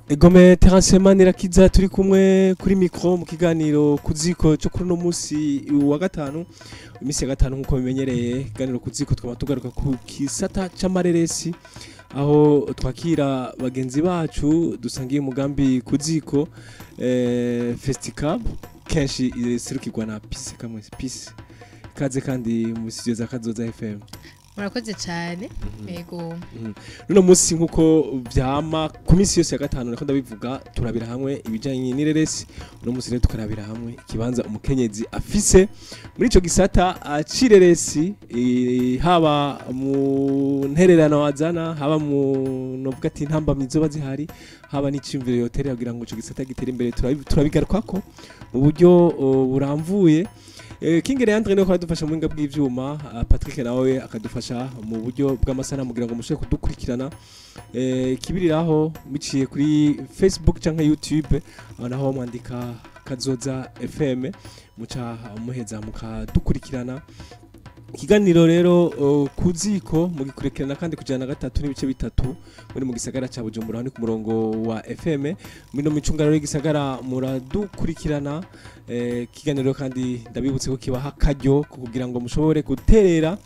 Egome Terence Manirakiza turi kumwe kuri micro mu kiganiro kuziko cyo kuri no musi wa gatanu imisi ya gatanu nkuko bimenyereye kiganiro kuziko twama tugaruka ku kisata c'amareresi aho twakira bagenzi bacu dusangiye umugambi kuziko festival kenshi irserukirwa na Peace kamwe Peace kaze kandi mu studio za Kazoza FM. Murakoze cyane yego Nuno musi nkuko vyama ku minsi yose ya gatanu nako ndabivuga turabira hamwe ibijanye n'ireresi no musi rero tukarabira hamwe ikibanza umukenyezi afise muri ico gisata acireresi haba mu ntererano wazana haba mu novuga ati ntambamye zoba zihari haba n'icimviro yoterera kugira ngo ico gisata gitere imbere turabigarukako mu buryo buramvuye. Kingere Andre no kwadufasha mu binga bw'ivyuma Patrick nawe akadufasha mu buryo bw'amasanamu kugira ngo mushobore kudukurikirana kibiriraho miciye kuri Facebook canke YouTube naho mwandika Kazoza FM muca muheza mukadukurikirana ikiganiro rero kuziko mugikurikirana kandi kujana gatatu n'ibice bitatu muri mu gisagara ca Bujumbura ni ku murongo wa FM mino micungaro y'igisagara muradukurikirana kiganiro kandi ndabibutse ko kibaha karyo kugira ngo mushobore guterera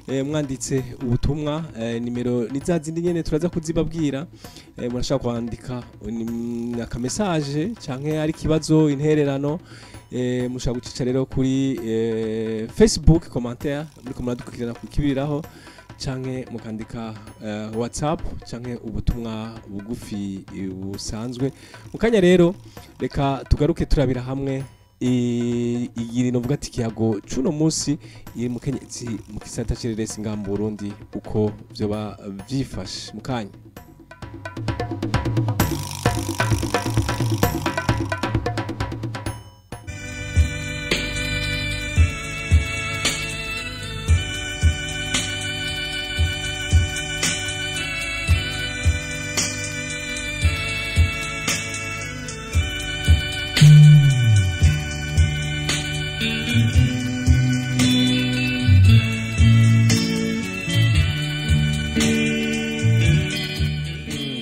mwanditse ubutumwa nimero nizazindi nyene turaza kuzibabwira murashaka kwandika aka message canke ari kibazo intererano mushaka gucica rero kuri Facebook commentaire muri muradukurikirana kukibiriraho canke mukandika WhatsApp canke ubutumwa bugufi busanzwe mukanya rero reka tugaruke turabira hamwe igiri novuga ati kiyago cuno musi iri mukenyezi mu kisata cireresi ngamba Burundi uko byo byifashe mukanya.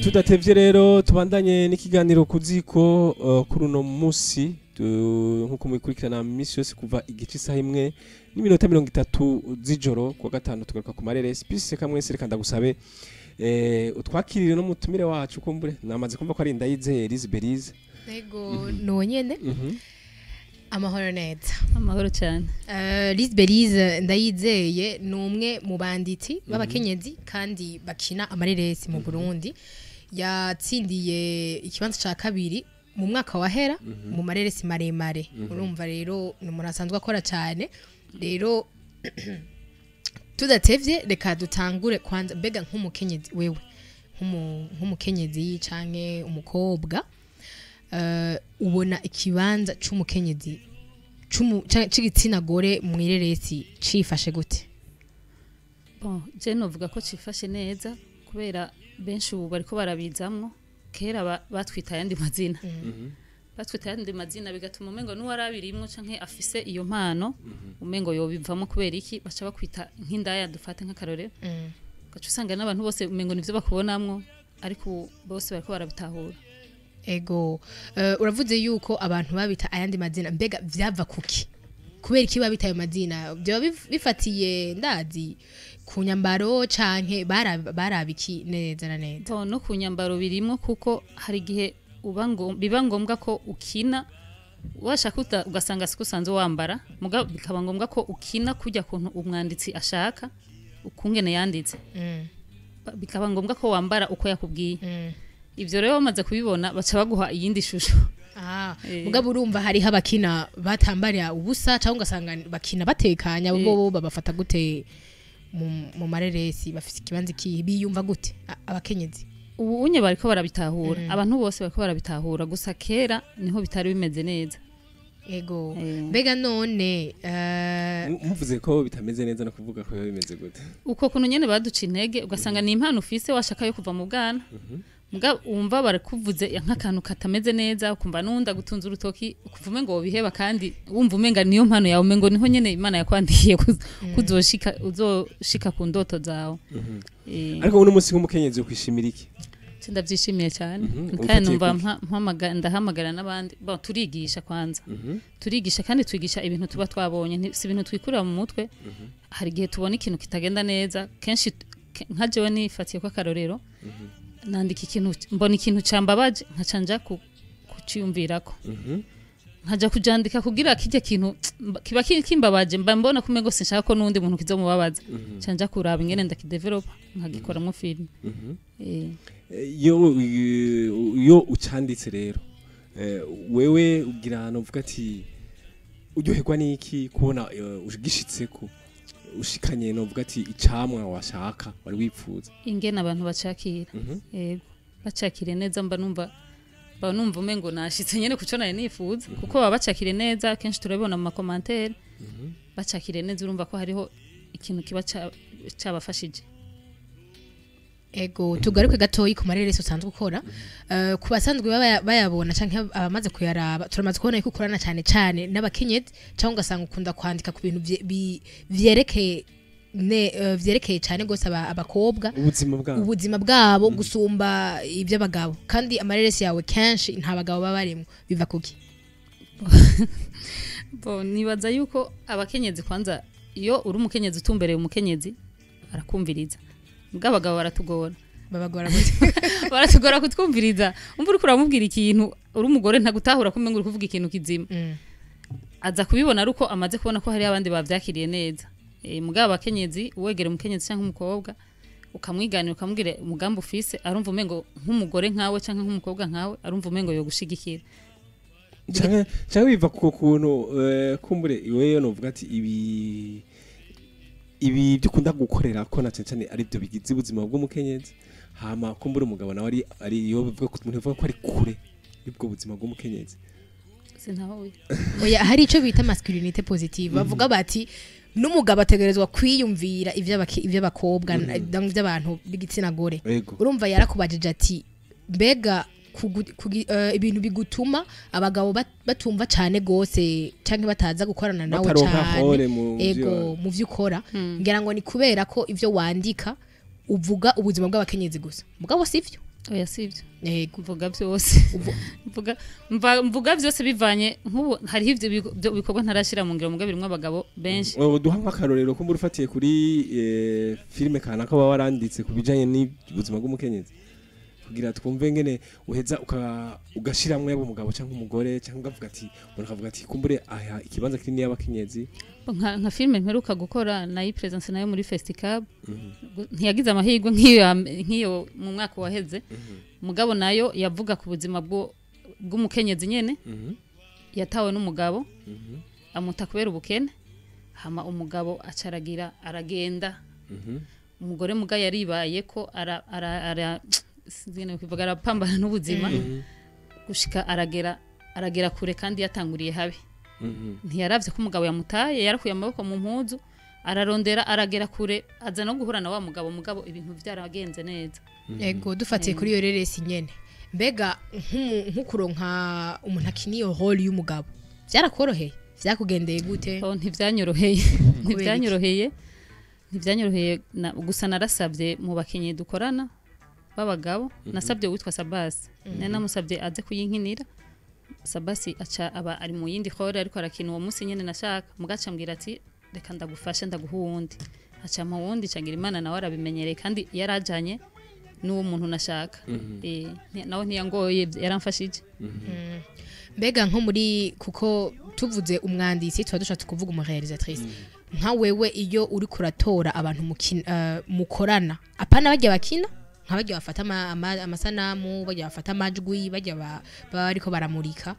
Tudatevye rero tubandanye n'ikiganiro kuziko kuri uno musi nkuko mukurikirana misi yose kuva igice isaha imwe n'iminota 30 z'ijoro kwa gatanu tugaruka ku mareresi Peace kamwe se rekanda gusabe utwakirire no mutumire wacu kumbure namaze kumva ko ari Ndayizeye Elizabeth yego no nyene amahoro neza amahoro cyane Elizabeth Ndayizeye numwe mu banditi b'abakenyezi kandi bakina amareresi mu Burundi yatsindiye ikibanza ca kabiri mu mwaka wahera mu mareresi maremare urumva rero umuntu asanzwe akora cyane rero tudatevye reka dutangure kwanza mbega nk'umukenyezi wewe nk'umukenyezi canke umukobwa ubona ikibanza c'umukenyezi c'igitsina gore mu ireresi cifashe gute? Bon je novuga ko cifashe neza kubera benshi ubu bariko barabizamwo kera batwita yandi mazina batwita yandi mazina bigatuma umengo nuwarabirimwo canke afise iyo mpano umengo yobivamo kubera iki baca bakwita nk'indaya dufate nk'akarorero gacu usanga n'abantu bose umengo nivyo bakubonamwo ariko bose bariko barabitahura. Ego uravuze yuko abantu babita ayandi mazina mbega vyava kuki kubera iki babita ayo mazina byo bifatiye ndazi ku nyambaro canke barabiki neza na neza no ku nyambaro birimo kuko hari gihe biba ngombwa ko ukina washaka ugasanga sikusanzwe wambara muga bikaba ngombwa ko ukina kujya kuntu umwanditsi ashaka ukungene yanditse bikaba ngombwa ko wambara uko yakubwiye ivyo rero bamaze kubibona baca baguha iyindi shusho. Mugabo urumva hari habakina batambarira ubusa cyangwa ugasanga bakina batekanya bo babafata gute mu mareresi bafite ikibanza biyumva gute abakenyezi ubu unye bariko barabitahura abantu bose bariko barabitahura gusa kera niho bitari bimeze neza. Ego mbega none muvuze ko bitameze neza no kuvuga ko bimeze gute uko kuno nyene baduca intege ugasanga ni impano ufise washaka yo kuva mu bwana muga umva barakuvuze nk'akantu katameze neza ukumva nunda gutunza urutoki ukuvume ngo biheba kandi wumva umenga niyo mpano yawe umengo niho nyene Imana yakwandikiye kuzoshika ku ndoto zawe. Ariko uno musi nk'umukenyezi ukwishimira iki? ndavyishimiye cyane Mhm, kandi ufatiye numva kuki? ndahamagara n'abandi bon turigisha kwanza turigisha kandi twigisha ibintu tuba twabonye si ibintu twikurira mu mutwe hari igihe tubona ikintu kitagenda neza kenshi nka jewe nifatiye ko akarorero nandika ikintu mbona ikintu cambabaje nkacanja kuciyumvirako nkaja kujandika kugira kijya kintu kiba kimbabaje mba mbona kumego sinshaka ko nundi muntu kizomubabaza canja kuraba ingene ndakidevelop nkagikoramwo film yo ucanditse rero wewe ugira novuga ati uryoherwa niki kubona ugishitseko ushikanye novuga ati icamwa washaka wari wipfuza ingene abantu bacakira yego bacakire neza mba numva umengo nashitse nyene kuco naye nifuza kuko baba bacakire neza kenshi turabibona mu makomantere bacakire neza urumva ko hariho ikintu kiba cabafashije ego tugaruke gatoyi ku mareresi usanzwe ukora ku basanzwe bayabona canke abamaze kuyaraba turamaze kubona yuko ukorana cyane cyane n'abakenyezi cyangwa ugasanga ukunda kwandika ku bintu vyerekeye vyerekeye cyane gose abakobwa ubuzima bwabo gusumba iby'abagabo kandi amareresi yawe kenshi nta bagabo baba barimo biva kuki nibaza yuko abakenyezi kwanza iyo uri umukenyezi utumbereye umukenyezi arakumviriza bw'abagabo baratugora baratugora kutwumviriza umva uriko uramubwira ikintu uri umugore ntagutahura ko umengo uri kuvuga ikintu kizima aza kubibona ari uko amaze kubona ko hari abandi bavyakiriye neza mugabo abakenyezi uwegera umukenyezi cyangwa umukobwa ukamwiganira ukamubwira umugambi ufise arumva umengo nk'umugore nkawe cyangwa nk'umukobwa nkawe arumva umengo yo gushigikira cyangwa biva ku kuntu kumbure iweyo novuga ati ibi dukunda gukorera ko na cyane ari byo bigize ubuzima bw'umukenyezi hama kumbure umugabo nawe ari iyo bivuga ko umuntu bivuga ko ari kure y'ubwo buzima bw'umukenyezi sintaho oya hari ico bita masculinité positive bavuga bati n'umugabo ategerezwa kwiyumvira ivy'abakobwa by'abantu b'igitsina gore urumva yarakubajije ati mbega ibintu bigutuma abagabo batumva cyane gose canke bataza gukorana nawe cyane ego mu vyo ukora ngira ngo ni kubera ko ivyo wandika uvuga ubuzima bw'abakenyezi gusa mugabo sivyo oya sivyo kuvuga byose mvuga byose bivanye nk'ubu hari ivyo bikorwa ntarashira mu ngiro mugabo birimwe abagabo benshi duha nk'akarorero ko mbura ufatiye kuri filime kanaka baba waranditse kubijanye n'ubuzima bw'umukenyezi kugira twumve ngene uheza ugashiramwe yabo umugabo cyangwa umugore cyangwa ugavuga ati umuntu akavuga ati kumbure aha ikibanza kinini y'abakenyezi nka filime mperuka gukora nayi presence nayo muri festival ntiyagize amahirwe nk'iyo mu mwaka waheze mugabo nayo yavuga ku buzima bw'umukenyezi nyene yatawe n'umugabo amuta kubera ubukene hama umugabo acaragira aragenda umugore muga yaribaye ko zine kwivuga arapambana n'ubuzima gushika aragera kure kandi yatanguriye habi ntiyaravye ko umugabo yamutaye yarakuye amaboko mu mpuzu ararondera aragera kure aza no guhura na wa mugabo ibintu byaragenze neza ego dufatiye kuri iyo reresi nyene mbega nk'ukuronka umuntu akiniyo role y'umugabo byarakoroheye byakugendeye gute ntivyanyoroheye gusa narasabye mu bakenye dukorana babagabo nasabye witwa Sabasi namusabye aze kuyinkinira Sabasi aca aba ari mu yindi khore ariko arakina uwo munsi nyene nashaka mugaca mbwira ati reka ndagufasha ndaguhundi aca mu wundi cagira imana nawe arabimenyereye kandi yarajanye n'uwo muntu nashaka nawe ntiyangoye yaramfashije mbega nko muri kuko tuvuze umwanditsi twa dushatse kuvuga umurealisatrice nka wewe iyo uri kuratora abantu mukorana apana bajya bakina nk'abajya bafata amasanamu bajya bafata amajwi bajya baba ariko baramurika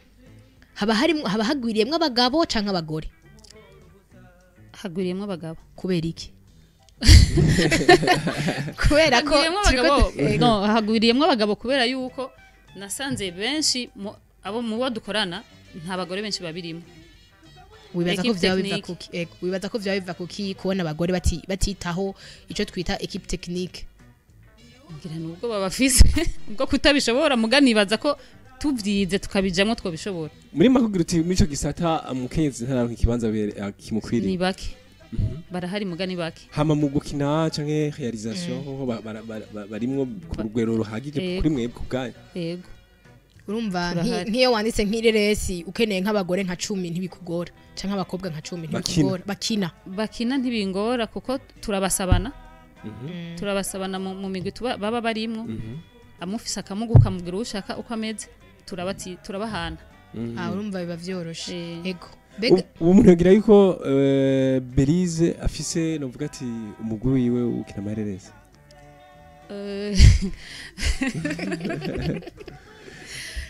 haba hagwiriyemwe abagabo canke abagore hagwiriyemwe abagabo kubera iki kubera ko hagwiriyemwe abagabo kubera yuko nasanze benshi abo mu bo dukorana nta bagore benshi babirimo wibaza ko vyaba biva kuki kubona abagore batitaho ico twita equipe technique ngira nubwo babafise ubwo kutabishobora muganibaza ko tuvyize tukabijamwo twobishobora muri makugira uti mico gisata mukenyezi ntararonka ikibanza kimukwiriye ni bake barahari mugani bake hama mu gukina canke realisation ho barimwo ku rugwero ruhagije kuri mwebwe ubwanyu yego urumva Turahari. nk'iyo wanditse nk'ireresi ukeneye nk'abagore nka 10 ntibikugora canke abakobwa nka 10 ntibikugora bakina ntibingora kuko turabasabana turabasabana mu migwi baba barimwo amufise akamugu kamubwira ushaka uko ameze turabahana urumva biba vyoroshe ego uwo muntu yagira yuko Belize afise novuga ati umugwi wiwe ukina amareresi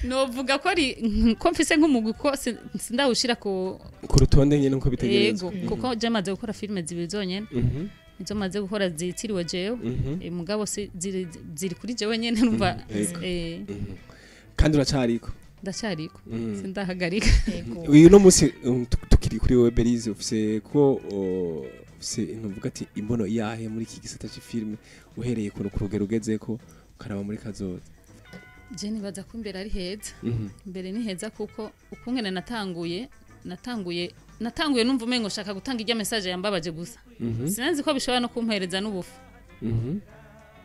novuga ko ari ko mfise nk'umugwi ko sindawushira ku rutonde nyene nko bitegerezwa kuko je maze gukora filme zibiri zonyene nizo maze gukora zitiriwe jewe mugabo ziri kuri jewe nyene numva kandi uracariko ndacariko sindahagarika uyu no musi tukiri kuri wewe Belize ufise ko ufise ntuvuga ati imbono yahe muri iki gisata c'ifilme uhereye ku rugero ugezeko ukaraba muri kazoza je nibaza ko imbere ari heza imbere ni heza kuko ukungene natanguye numva umengo shaka gutanga irya message yambabaje gusa sinanzi ko bishobora no kumpereza n'ubufu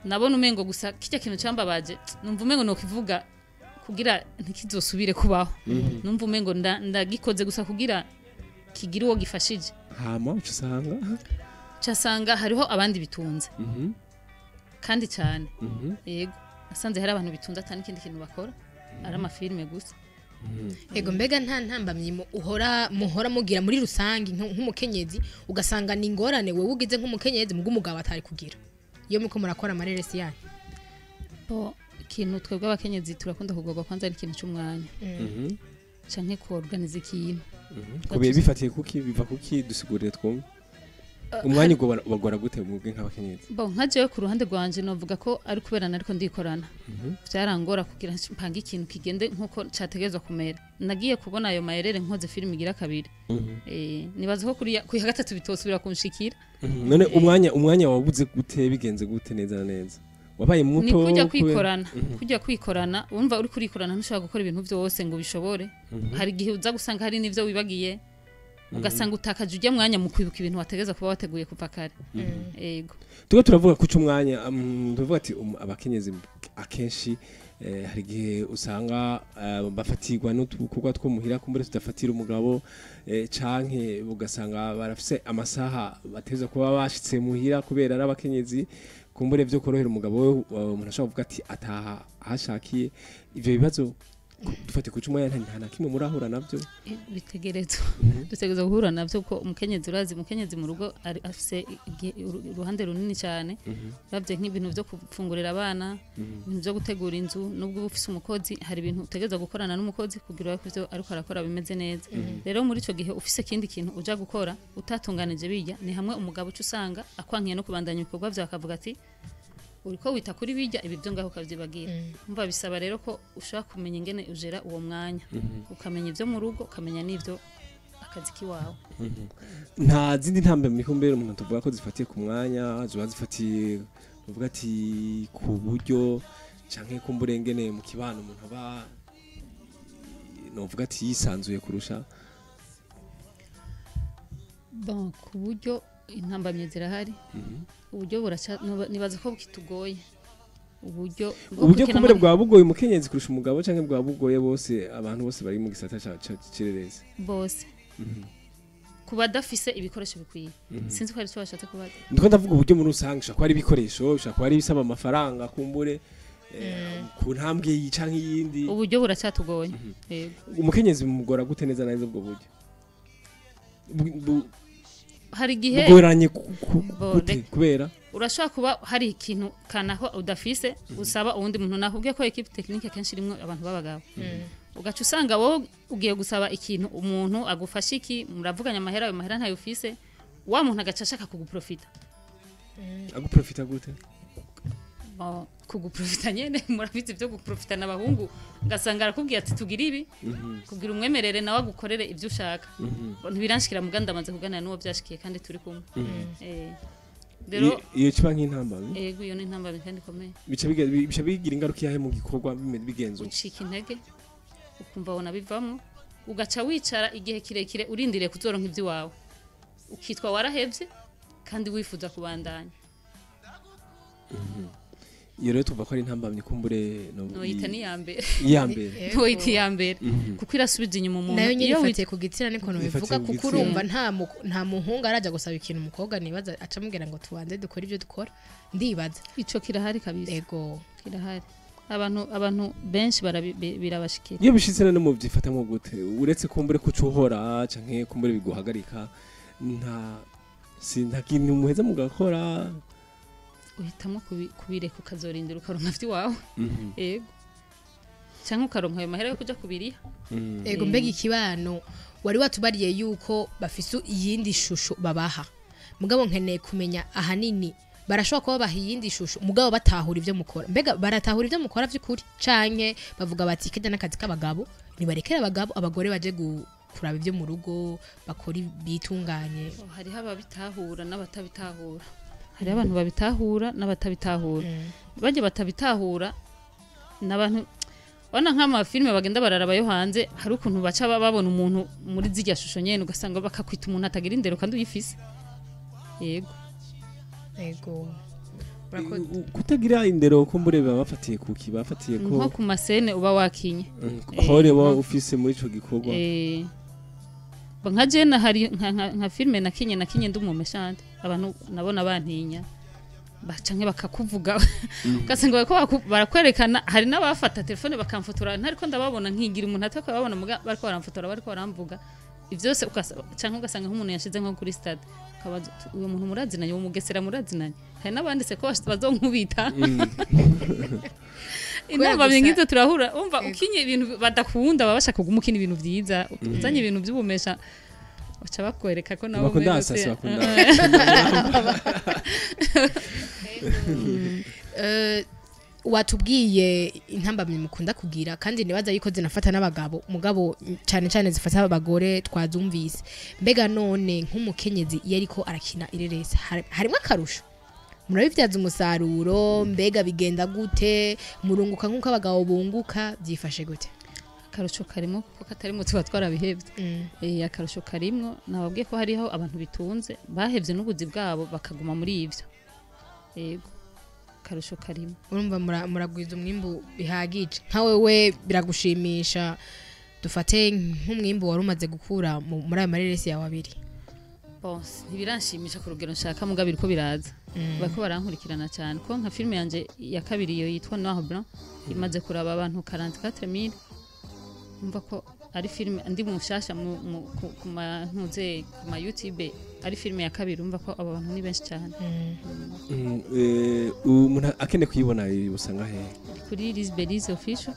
nabona umengo gusa kijya kintu cyambabaje numva umengo no kivuga kugira ntikizosubire kubaho numva umengo ndagikoze gusa kugira kigira uwo gifashije hama ucasanga hariho abandi bitunze kandi cyane yego nasanze hari abantu bitunze atani ikindi kintu bakora ari amafilme gusa ego mbega nta ntambamye muhora mugira muri rusangi nk'umukenyezi ugasanga ni ingorane wewe ugize nk'umukenyezi mu bw'umugabo atari kugira iyo muko murakora amareresi yanyu ikintu twebwe abakenyezi turakunda kugorwa kwanza ari ikintu cy'umwanya canke kuorganiza ikintu kubiye bifatiye kuki biva kuki dusigurire twumve umwanya ubagora gute mubwe nk'abakenyezi nka jewe ku ruhande rwanje novuga ko ari kuberana ariko ndikorana byarangora kugira mpanga ikintu kigende nkuko cyategezwa kumera nagiye kubona ayo mayerere nkoze film igira kabiri nibaza ko kuri ya gatatu bitosubira kunshikira none umwanya wabuze gute bigenze gute neza neza wabaye muto ni kujya kwikorana urumva uri kurikorana ntushobora gukora ibintu byose ngo bishobore hari gihe uza gusanga hari n'ivyo wibagiye ugasanga utakaje ujya mwanya mu kwibuka ibintu wategeza kuba wateguye kuva kare yego tuko turavuga kuca umwanya tuvuga ati abakenyezi akenshi hari gihe usanga bafatirwa n'utukorwa two muhira kumbure tudafatira umugabo canke ugasanga barafise amasaha bateza kuba bashitse muhira kubera ari abakenyezi kumbure vyo korohera umugabo we umuntu ashobora kuvuga ati ataha ahashakiye ivyo bibazo dufate kuca umwanya nta kimwe murahura navyo dutegerezwa guhura navyo ko umukenyezi mu rugo afise uruhande runini cyane ravye nk'ibintu vyo gufungurira abana ibintu vyo gutegura inzu nubwo ufise umukozi hari ibintu utegerezwa gukorana n'umukozi kugira ko ivyo ariko arakora bimeze neza rero muri ico gihe ufise kindi kintu uja gukora utatunganije bijya ni hamwe umugabo usanga akwankiye no kubandanya ibikorwa vyo akavuga ati uriko wita kuri bijya ibi byo ngaho kavyibagira umva bisaba rero ko ushaka kumenya ingene ujera uwo mwanya ukamenya ivyo mu rugo ukamenya n'ivyo akazi kiwawe nta zindi ntambe mikumbere umuntu tuvuga ko zifatiye ku mwanya ziba zifatiye uvuga ati ku buryo canke kumburengene mu kibano umuntu aba novuga ati yisanzuye kurusha ku buryo intambamye zirahari uburyo nibaza ko bukitugoye uburyo kumbere bwa bugoye umukenyezi kurusha umugabo canke bwa bugoye bose abantu bose bari mu gisata c'ireresi bose kuba dafise ibikoresho bikwiye sinzi ko ari cyo bashatse kubaza ndiko ndavuga uburyo muri rusange ushaka ari ibikoresho ushaka ari bisaba amafaranga kumbure ku ntambwe yicanke yindi uburyo buracyatugoye umukenyezi mumugora gute neza neza ubwo buryo hari gihe bugoranye kubera urashobora kuba hari ikintu kanaho udafise usaba uwundi muntu nakubwiye ko equipe technique kenshi rimwe abantu babagabo ugaca usanga wowe ugiye gusaba ikintu umuntu agufasha iki muravuganya amahera ayo mahera ntayo ufise wa muntu agaca ashaka kuguprofita gute kuguprofita nyene murafite ibyo guprofita n'abahungu ugasanga arakubwiye ati tugira ibi kugira umwemerere nawe agukorere ibyo ushaka ntibiranshikira muganda amaze kuganira n'uwo byashikiye kandi turi kumwe rero iyo kiba nk'intambamye yego iyo ni intambamye kandi ikomeye bica bigira ingaruka yahe mu gikorwa bigenzo ucika intege ukumva wona bivamo ugaca wicara igihe kirekire urindiriye kuzoronka ibyo wawe ukitwa warahevye kandi wifuza kubandanya. iyo rero tuva ko ari intambamye kumbure No yita ni yambere. iyambere No yita yambere. Kuko irasubiza inyuma umuntu. nayo nyine Iyo ifatiye ku gitsina niko bivuga Ifatiye ku kuko gitsina. urumva nta muhungu araja gusaba ikintu umukobwa nibaza acamubwira ngo tubanze dukore ibyo dukora ndibaza ico kirahari kabisa. ego Kirahari. Abantu benshi birabashikira. iyo bishitse no mu byifatamo gute uretse kumbure kucuhora canke kumbure biguhagarika nta kintu muheza mugakora Uhitamo kubireka ukazorindira ukaronka vy'iwawe. Ego. Cyangwa ukaronka ayo mahera yo kuja kubiriha. ego mbega ikibano wari watubariye yuko bafise iyindi shusho babaha mugabo nkeneye kumenya ahanini barashobora kuba baha iyindi shusho mugabo batahura ivyo mukora mbega baratahura ivyo mukora vy'ukuri canke bavuga bati kijya n'akazi k'abagabo nibarekera abagabo abagore baje kuraba ivyo mu rugo bakora bitunganye Hariho ababitahura n'abatabitahura. Hariho abantu babitahura n'abatabitahura. Baje batabitahura n'abantu wana nk'amafilme bagenda bararaba yo hanze hari ukuntu baca babona umuntu muri zirya shusho nyene ugasanga bakakwita umuntu atagira indero kandi uyifise. Yego. ego kutagira indero kumbure baba bafatiye kuki bafatiye ko Nko ku masene uba wakinye. kore wa ufise muri ico gikorwa Nka jena hari nka filme nakinye ndi umumeshante abantu nabona bantinya bacanke bakakuvuga ugasanga ko barakwerekana hari n'abafata telefone bakamfotora ntariko ndababona nkigira umuntu atako babona bariko baramfotora bariko baramvuga ivyose canke ugasanga nk'umuntu yashize nko kuri stade ukabaza uyo muntu murazinanye wo mugesera murazinanye hari n'abanditse ko bazonkubita inama bingizo turahura umva ukinye ibintu badakunda babasha kugumukina ibintu vyiza uzanye ibintu by'ubumesha baca bakwereka ko nabo bakunda asasi bakunda watubwiye intambamye mukunda kugira kandi nibaza yuko zinafata n'abagabo mugabo cyane cyane zifata abagore twazumvise mbega none nk'umukenyezi iyo ariko arakina ireresi harimo akarusho murabivyaza umusaruro mbega bigenda gute murunguka nk'uko abagabo bunguka byifashe gute akarusho karimo kuko katarimo tuba twarabihevye akarusho karimo nababwiye ko hariho abantu bitunze bahevye n'ubuzi bwabo bakaguma muri ivyo yego akarusho karimo urumva muragwiza umwimbu bihagije nkawe we biragushimisha dufate nk'umwimbu wari umaze gukura muri ayo mareresi yawe abiri bose ntibiranshimisha ku rugero nshaka mugabo biriko biraza bariko barankurikirana cyane ko nka filime yanje ya kabiri iyo yitwa Noir Blanc imaze kuraba abantu 44000 umva ko ari filime ndi mushasha ku ma YouTube ari filime ya kabiri umva ko abo bantu ni benshi cyane umuntu akene kuyibona usanga he kuri Lisbelize official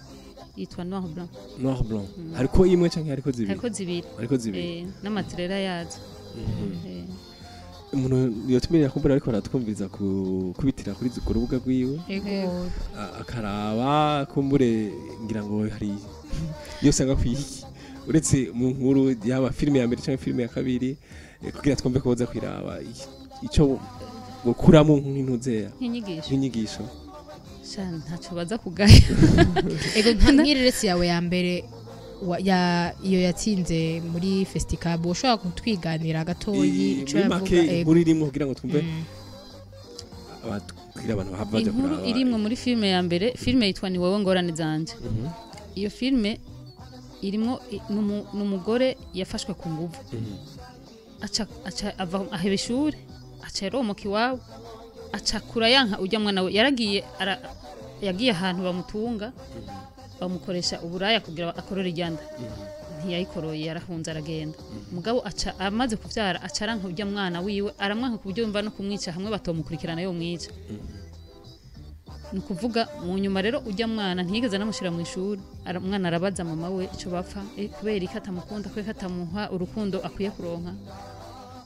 yitwa Noir Blanc hariko imwe canke hariko zibiri n'amatirera yazo umuntu yotumirira kumbura ariko aratwumviza kubitira kuri ziko rubuga rwiwe akaraba kumbure ngira ngo hari yose nga kwiki uretse mu nkuru yaba filime ya mbere cyangwa filime ya kabiri kugira twumve ko boza kwiraba ico gukuramo nk'intuzeya nk'inyigisho cyane ntaco baza kugaya ego nk'ireresi yawe ya mbere iyo yatsinze muri festicab ushobora kutwiganira gatoyi ico yavuga inkuru irimo kugira ngo twumve abatwira abantu havaje kuraba inkuru irimo muri filime ya mbere filime yitwa ni wowe ngorane zanje iyo filime irimo n'umugore yafashwe ku nguvu aca aheba ishuri aca yaromoka iwabo aca kurayanka ujya mwana we yagiye ahantu bamutunga bamukoresha uburaya kugira akorora iryanda ntiyayikoroye yarahunze aragenda mugabo aca amaze kuvyara aca aranka ujya mwana wiwe aramwanka kubyo yumva no kumwica hamwe batomukurikirana yo mwica nukuvuga mu nyuma rero ujya mwana ntiyigeze namushira mu ishuri umwana arabaza mama we ico bapfa kubera ikatamukunda kwe katamuha urukundo akwiye kuronka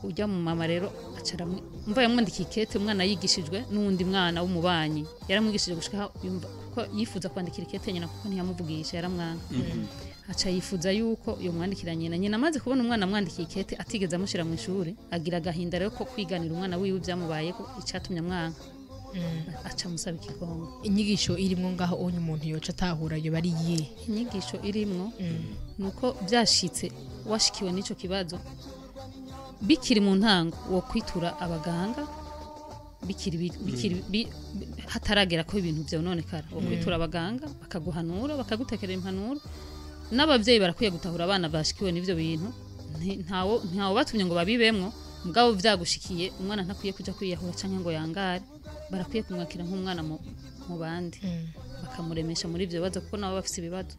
ujya mu mama rero acara mva yamwandikiye ikete umwana yigishijwe n'undi mwana w'umubanyi yaramwigishije gushika yumva ko yifuza kwandikira ikete nyina kuko ntiyamuvugisha yaramwana aca yifuza yuko yo mwandikira nyina amaze kubona umwana amwandikiye ikete atigeze amushira mu ishuri agira gahinda rero ko kwiganira umwana wiwe byamubaye ko icatumye mwanka aca musaba ikigongo inyigisho irimwo ngaho onye umuntu yoca atahura yo bari yihe inyigisho irimwo nuko byashitse washikiwe n'ico kibazo bikiri mu ntango wo kwitura abaganga hataragera ko ibintu byononekara wo kwitura abaganga bakaguhanura bakagutekerera impanuro n'abavyeyi barakwiye gutahura abana bashikiwe n'ivyo bintu ntawo batumye ngo babibemwo mugabo vyagushikiye umwana ntakwiye kuja kwiyahura canke ngo yangare barakwiye kumwakira nk'umwana mu bandi bakamuremesha muri ivyo bibazo kuko nabo bafise ibibazo.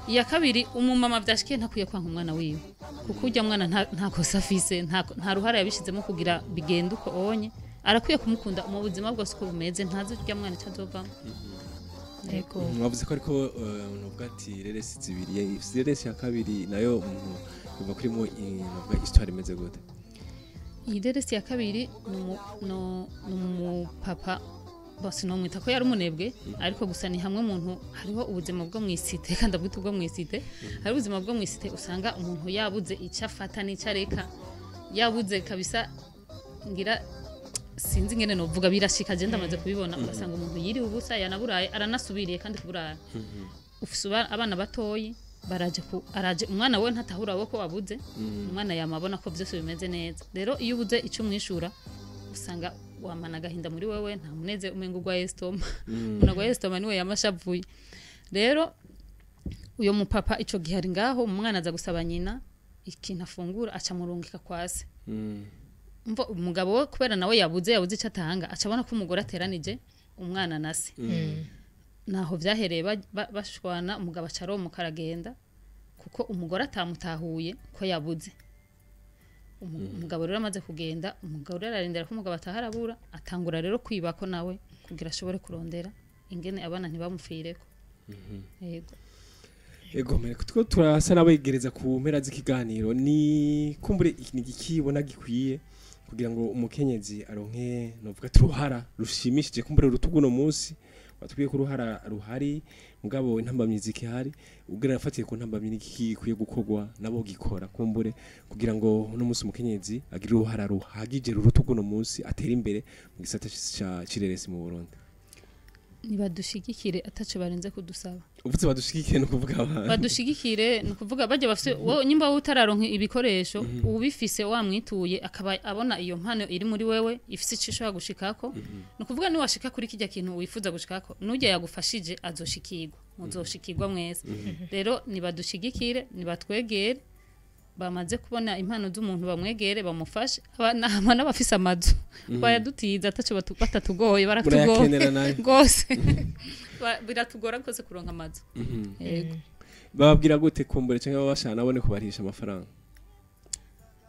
Iya kabiri umumama vyashikiye ntakwiye kwanka umwana wiwe kuko urya mwana nta kosa afise nta ruhara yabishizemo kugira bigenda uko onye arakwiye kumukunda mu buzima bwose uko bumeze ntazi urya mwana icyo azovamo. mwavuze ko ariko nuvuga ati reresi zibiri reresi ya kabiri nayo uva kurimo nuvuga histoire imeze gute? Iyi reresi ya kabiri no papa bose no mwita ko yari umunebwe ariko gusa ni hamwe umuntu hariho ubuzima bwo mwisite kandi abwita bwo mwisite hari ubuzima bwo mwisite usanga umuntu yabuze icyo afata n'icyo areka yabuze kabisa ngira sinzi ngene no vuga birashika je ndamaze kubibona ugasanga umuntu yiri ubusa yanaburaye aranasubiriye kandi kuburaye ufise abana batoyi araje umwana we ntatahura wo ko wabuze umwana yamabona ko byose bimeze neza rero iyo ubuze icyo mwishura usanga wamana gahinda muri wewe nta muneze umengo gwa estoma unagwa estoma niwe yamashavuye rero uyo mupapa ico gihari ngaho umwana aza gusaba nyina ikintu afungura aca murungika kwase mvo umugabo we kubera nawe yabuze icyo atanga acabona ko umugore ateranije umwana nase naho vyahereye bashwana umugabo acaromo karagenda kuko umugore atamutahuye ko yabuze umugabo rero amaze kugenda umugabo rero ararindira ko umugabo ataharabura atangura rero kwibako nawe kugira ashobore kurondera ingene abana ntibamufireko. Ego mere kutwo turasa nabegereza ku mpera z'ikiganiro ni kumbure ikibona gikwiye kugira ngo umukenyezi aronke novuga turuhara rushimishije kumbure rutuguno munsi batwiye ku ruhara ruhari mugabo intambamyizi kihari ubwira afatiye ku ntambamyizi gikwiye gukogwa nabo gikora kumbure kugira ngo uno munsi umukenyezi agire uruhara ruhagije rutuguno munsi atera imbere mu gisata ca cireresi mu Burundi. Nibadushigikire atace barenze kudusaba. Uvuze badushigikire no kuvuga abantu. Badushigikire no kuvuga baje bafise nyimba utararonka ibikoresho ubifise wamwituye akaba abona iyo mpano iri muri wewe ifise icishobora gushikako no kuvuga ni washika kuri kijya kintu wifuza gushikako nuje yagufashije azoshikirwa muzoshikirwa mwese. Rero nibadushigikire nibatwegere bamaze kubona impano z'umuntu bamwegere bamufashe abana bafise amazu bayadutiza ataco batatugoye baratugoye gose biratugora gose kuronka amazu. Yego bababwira gute kumbure cyangwa babashana abone kubarisha amafaranga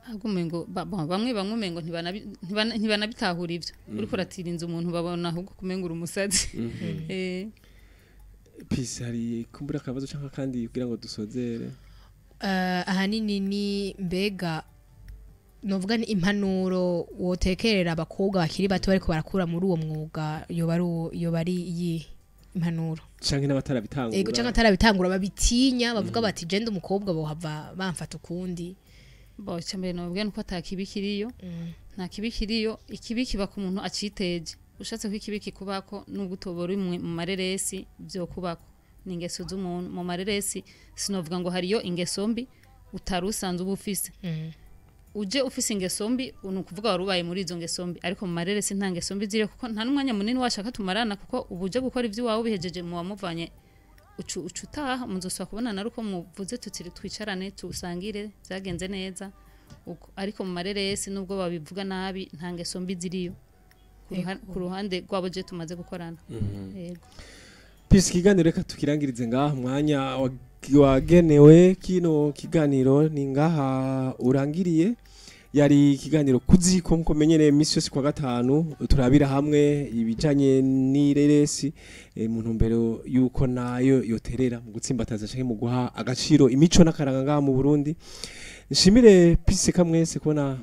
agumengo bamwe mengo ntibanabitahura ivyo uriko ratirinze umuntu babona ahubwo kumengura umusazi. Pisi hari kumbura akabazo cyangwa kandi kugira ngo dusozere ahanini ni mbega novuga ni impanuro wotekerera abakobwa bakiri bato bariko barakura muri uwo mwuga yo bari yi impanuro canke n'abatarabitangura ego canke atarabitangura babitinya bavuga bati genda umukobwa bohava bamfata ukundi bo cyambere nobwe nuko atakibikiriyo nta kibikiriyo ikibiki baka umuntu aciteje ushatse ko ikibiki kubako n'ugutobora mu mareresi byo kubako ningeso z'umuntu mu mareresi sinovuga ngo hariyo ingeso mbi utarusanze ubufise uje ufise ingeso mbi unukuvuga warubaye muri izo ngeso mbi ariko mu mareresi nta ngeso mbi zire kuko nta numwanya munini washaka tumarana kuko ubuje gukora ivyo wawe bihejeje mu wamuvanye ucutaha muzoswa kubonana aruko muvuze tutiri twicarane tusangire byagenze neza ariko mu mareresi nubwo babivuga nabi nta ngeso mbi ziriyo ku ruhande rwabo je tumaze gukorana. Yego Pisi kiganiro reka tukirangirize ngaha mwanya wagenewe kino kiganiro ni ngaha urangiriye yari ikiganiro kuziko nko menyereye misi yose kwa gatanu turabira hamwe ibijanye n'ireresi mu ntumbero yuko nayo yoterera mu gutsimbataza canke mu guha agaciro imico n'akaranga ngaha mu Burundi. Nshimire Pisi kamwese kubona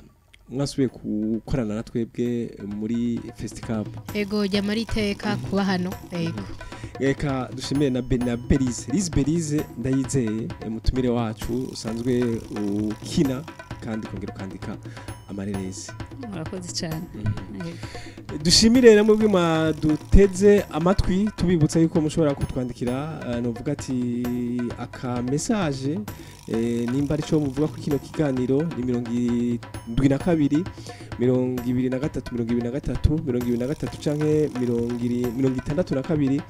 mwasubiye gukorana na twebwe muri Festival. Ego jamariteka kuba hano. Ego Eka dushimire na Belize ndayizeye mutumire wacu usanzwe ukina kandi kongera ukandika amareresi. Murakoze cyane. Dushimire namwe bwima duteze amatwi tubibutsa yuko mushobora kutwandikira novuga ati aka message nimba arico muvuga ko kino kiganiro ni 72 23 23 canke 62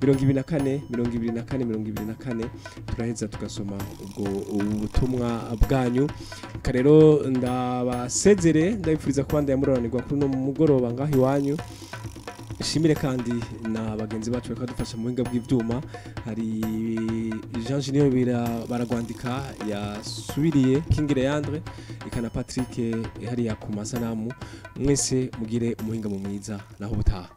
24 turaheza tugasoma ubwo ubutumwa bwanyu karero ndabasezere ndabifuriza kubanda yamuroranirwa kuri no mugoroba ngaho iwanyu shimire kandi na bagenzi bacu bakadufasha mu buhinga bw'ivyuma hari Jean Junior baragwandika yasubiriye Kingire Yandre ikana Patrick hari ya ku masanamu mwese mugire umuhinga mu mwiza naho butaha